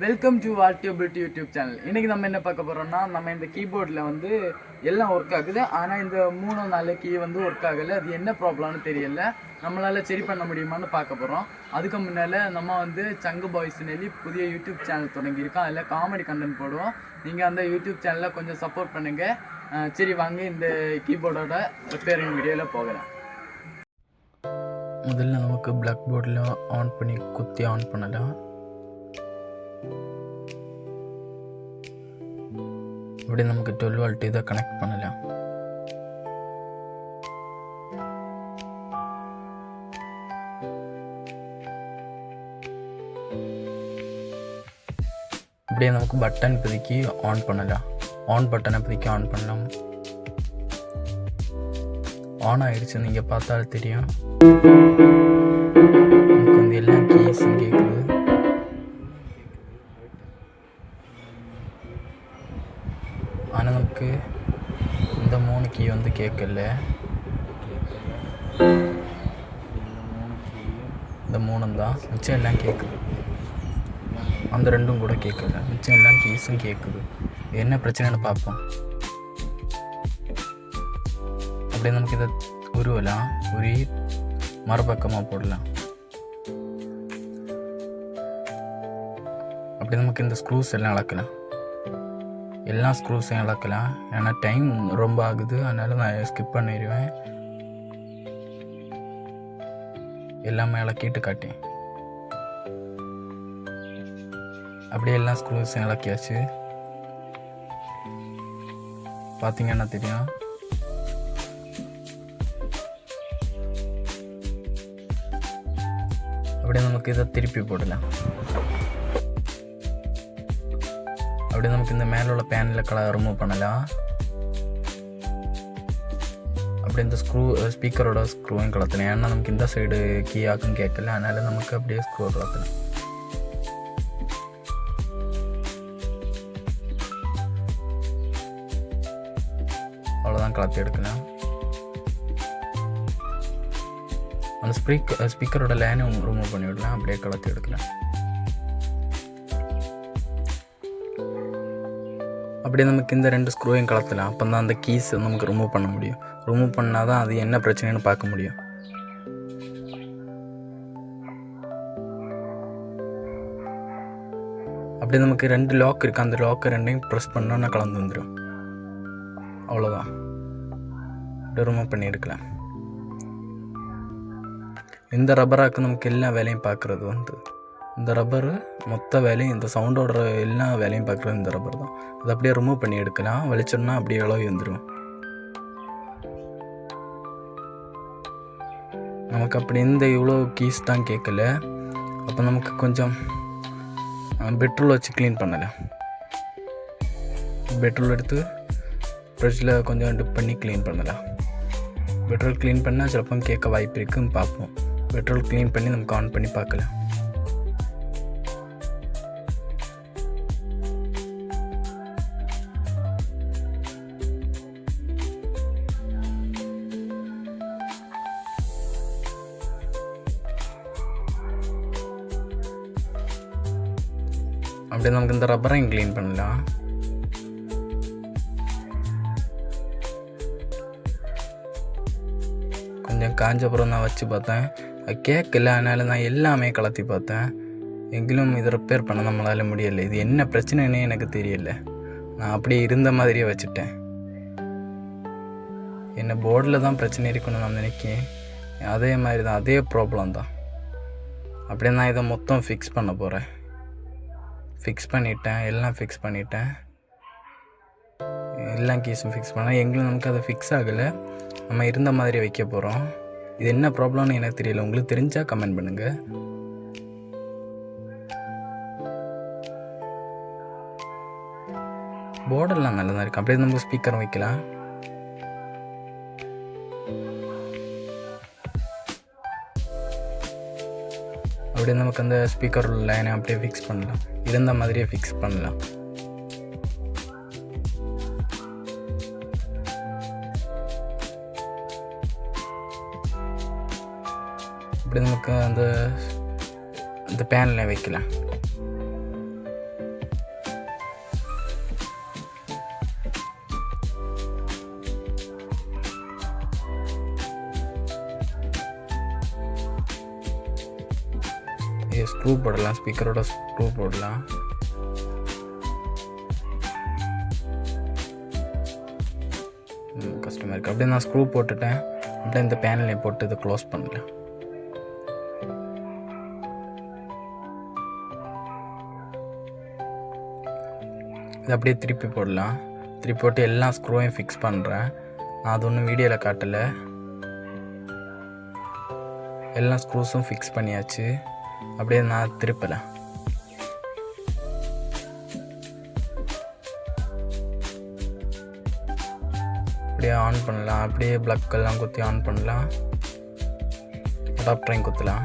Welcome to Artibility YouTube channel. இன்றைக்கி நம்ம என்ன பார்க்க போகிறோம்னா, நம்ம இந்த கீபோர்டில் வந்து எல்லாம் ஒர்க் ஆகுது. ஆனால் இந்த 3-4 கீ வந்து ஒர்க் ஆகலை. அது என்ன ப்ராப்ளம்னு தெரியல. நம்மளால் சரி பண்ண முடியுமான்னு பார்க்க போகிறோம். அதுக்கு முன்னால் நம்ம வந்து சங்கு பாய்ஸ்னு சொல்லி புதிய யூடியூப் சேனல் தொடங்கியிருக்கோம். அதில் காமெடி கண்டென்ட் போடுவோம். நீங்கள் அந்த யூடியூப் சேனலில் கொஞ்சம் சப்போர்ட் பண்ணுங்கள். சரி வாங்க இந்த கீபோர்டோட ரிப்பேரிங் வீடியோவில் போகலாம். முதல்ல நமக்கு பிளாக் போர்டில் ஆன் பண்ணி குத்தி ஆன் பண்ணலாம். அப்படியே நமக்கு 12 வோல்ட் இதை கனெக்ட் பண்ணலாம். அப்படியே நமக்கு பட்டன் இப்போதைக்கு ஆன் பண்ணலாம். ஆன் பட்டனை இப்போதைக்கு ஆன் பண்ணலாம். ஆன் ஆயிடுச்சு, நீங்கள் பார்த்தாலும் தெரியும். நமக்கு வந்து எல்லா கீஸும் கேட்குது. ஆனால் நமக்கு இந்த 3 கீ வந்து கேட்கல. இந்த 3 தான், மிச்சம் எல்லாம் கேட்குது. அந்த 2 கூட கேட்கல, மிச்சம் எல்லாம் கீஸும் கேட்குது. என்ன பிரச்சனைன்னு பார்ப்போம். அப்படியே நமக்கு இதை உருவலாம். உரி மறுபக்கமாக போடலாம். அப்படி நமக்கு இந்த ஸ்க்ரூஸ் எல்லாம் இழக்கலாம். எல்லா ஸ்க்ரூஸையும் இழக்கலாம். ஏன்னா டைம் ரொம்ப ஆகுது, அதனால நான் ஸ்கிப் பண்ணிடுவேன். எல்லாமே இழக்கிட்டு காட்டேன். அப்படியே எல்லா ஸ்க்ரூஸையும் இழக்கியாச்சு. பார்த்தீங்கன்னா தெரியும். அப்படியே நமக்கு இதை திருப்பி போடலாம். அப்படியே நமக்கு இந்த மேலே உள்ள பேனலில் கலர் ரிமூவ் பண்ணலாம். அப்படி இந்த ஸ்பீக்கரோட ஸ்க்ரூவையும் கலத்தலாம். ஏன்னா நமக்கு இந்த சைடு கீயாக்கும் கேட்கல, அதனால நமக்கு அப்படியே ஸ்க்ரூ கலத்தலாம். அவ்வளோதான், கலத்தி எடுக்கலாம். அந்த ஸ்பீக்கரோட லைனை ரிமூவ் பண்ணி விடலாம். அப்படியே கலத்தி எடுக்கலாம். அப்படியே நமக்கு இந்த 2 ஸ்க்ரூவையும் கலத்தலாம். அப்போ தான் அந்த கீஸ் நமக்கு ரிமூவ் பண்ண முடியும். ரிமூவ் பண்ணால் தான் அது என்ன பிரச்சனைன்னு பார்க்க முடியும். அப்படியே நமக்கு 2 லாக் இருக்குது. அந்த லாக்கு 2ஐயும் ப்ரெஸ் பண்ணோன்னா கலந்து வந்துடும். அவ்வளோதான், அப்படியே ரிமூவ் பண்ணி எடுக்கலாம். இந்த ரப்பராக்கு நமக்கு எல்லா வேலையும் பார்க்குறது வந்து இந்த ரப்பரு மொத்த வேலையும், இந்த சவுண்டோட எல்லா வேலையும் பார்க்குறது இந்த ரப்பர் தான். அதை அப்படியே ரிமூவ் பண்ணி எடுக்கலாம். வெளிச்சோன்னா அப்படியே இளவி வந்துடும். நமக்கு அப்படி இந்த இவ்வளோ கீஸ் தான் கேட்கல. அப்போ நமக்கு கொஞ்சம் பெட்ரோல் வச்சு க்ளீன் பண்ணலாம். பெட்ரோல் எடுத்து ஃப்ரிட்ஜில் கொஞ்சம் டிப் பண்ணி க்ளீன் பண்ணலாம். பெட்ரோல் க்ளீன் பண்ணால் சிலப்போ கேட்க வாய்ப்பு இருக்குன்னு பார்ப்போம். பெட்ரோல் க்ளீன் பண்ணி நமக்கு ஆன் பண்ணி பார்க்கலாம். அப்படியே நமக்கு இந்த ரப்பரையும் க்ளீன் பண்ணலாம். கொஞ்சம் காஞ்சப்புறம் நான் வச்சு பார்த்தேன், கேட்கல. அதனால நான் எல்லாமே கலத்தி பார்த்தேன். எங்கிலும் இதை ரிப்பேர் பண்ண நம்மளால் முடியலை. இது என்ன பிரச்சனைன்னே எனக்கு தெரியல. நான் அப்படியே இருந்த மாதிரியே வச்சுட்டேன். என்ன போர்டில் தான் பிரச்சனை இருக்குன்னு நான் நினைக்கிறேன். அதே மாதிரி தான், அதே ப்ராப்ளம் தான். அப்படியே நான் இதை மொத்தம் ஃபிக்ஸ் பண்ண போகிறேன். ஃபிக்ஸ் பண்ணிட்டேன், எல்லாம் ஃபிக்ஸ் பண்ணிட்டேன். எல்லா கீஸும் ஃபிக்ஸ் பண்ணேன். எங்களும் நமக்கு அதை ஃபிக்ஸ் ஆகலை. நம்ம இருந்த மாதிரி வைக்க போகிறோம். இது என்ன ப்ராப்ளம்னு எனக்கு தெரியல. உங்களுக்கு தெரிஞ்சால் கமெண்ட் பண்ணுங்கள். போர்டெல்லாம் நல்லா தான் இருக்குது. அப்படியே நம்ம ஸ்பீக்கர் வைக்கலாம். அப்படியே நமக்கு அந்த ஸ்பீக்கர் லைனை அப்படியே ஃபிக்ஸ் பண்ணலாம். இருந்த மாதிரியே ஃபிக்ஸ் பண்ணலாம். இப்படி நமக்கு அந்த பேனில் வைக்கலாம். ஸ்க்ரூ போடலாம், ஸ்பீக்கரோட ஸ்க்ரூ போடலாம். கஷ்டமாக இருக்குது. அப்படியே நான் ஸ்க்ரூ போட்டுட்டேன். அப்படியே இந்த பேனலையும் போட்டு இதை க்ளோஸ் பண்ணலாம். இது அப்படியே திருப்பி போடலாம். திருப்பி போட்டு எல்லா ஸ்க்ரூவையும் ஃபிக்ஸ் பண்ணுறேன். நான் அது ஒன்றும் வீடியோவில் காட்டலை. எல்லா ஸ்க்ரூஸும் ஃபிக்ஸ் பண்ணியாச்சு. அப்படியே நான் திருப்பலை. அப்படியே ஆன் பண்ணலாம். அப்படியே ப்ளக்கெல்லாம் குத்தி ஆன் பண்ணலாம். அடாப்டரையும் குத்தலாம்.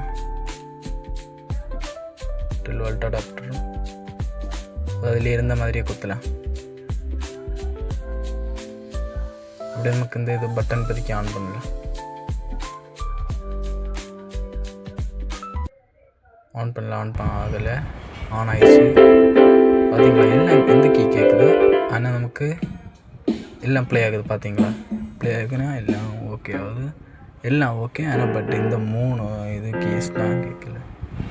12 வோல்ட் அடாப்டர் அதில் இருந்த மாதிரியே குத்தலாம். அப்படியே நமக்கு இந்த இது பட்டன் பற்றிக்கி ஆன் பண்ணலாம். ஆன் ஆகலை. ஆன் ஆயிடுச்சு. பார்த்தீங்களா, எல்லாம் எந்த கீ கேட்குது. ஆனால் நமக்கு எல்லாம் ப்ளே ஆகுது. பார்த்தீங்களா, ப்ளே ஆகுதுன்னா எல்லாம் ஓகே ஆகுது. எல்லாம் ஓகே. ஆனால் பட் இந்த 3 இது கீஸ் தான் கேட்கல.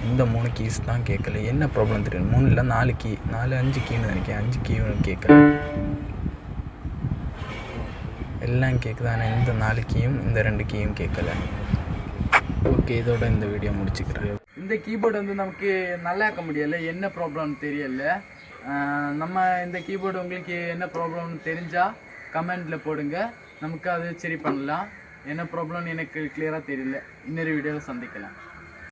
இந்த 3 கீஸ் தான் கேட்கல. என்ன ப்ராப்ளம் தெரியும்? 3 இல்லை 4 கீ, 5 கீன்னு நினைக்கிறேன். 5 கீயும் கேட்கல. எல்லாம் கேட்குது. ஆனால் இந்த 4 கீயும் இந்த 2 கீயும் கேட்கல. ஓகே, இதோட இந்த வீடியோ முடிச்சுக்கிறேன். இந்த கீபோர்டு வந்து நமக்கு நல்லா இருக்க முடியலை. என்ன ப்ராப்ளம்னு தெரியல. நம்ம இந்த கீபோர்டு உங்களுக்கு என்ன ப்ராப்ளம்னு தெரிஞ்சால் கமெண்டில் போடுங்க. நமக்கு அது சரி பண்ணலாம். என்ன ப்ராப்ளம்னு எனக்கு கிளியராக தெரியல. இன்னொரு வீடியோவில் சந்திக்கலாம்.